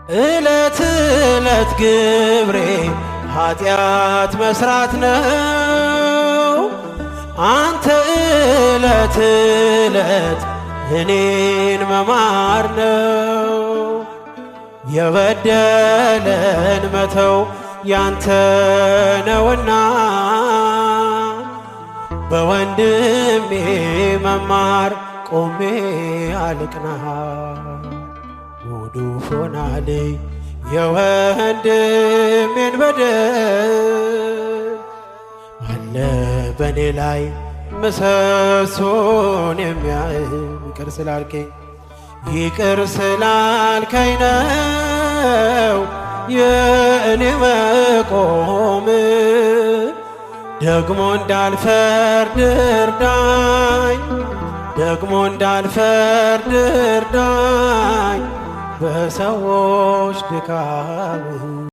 ዕለት ዕለት ግብሬ ኃጢአት መስራት ነው። አንተ ዕለት ዕለት እኔን መማር ነው። የበደለን መተው ያንተ ነውና በወንድሜ መማር ቆሜ አልቅና። ሙሉ ሆናለይ የወንድሜን በደል አለ በኔ ላይ ምሰሶን የሚያህል ይቅር ስላልከኝ ይቅር ስላልከኝ ነው የእኔ መቆም። ደግሞ እንዳልፈርድ እርዳኝ፣ ደግሞ እንዳልፈርድ እርዳኝ በሰዎች ድካም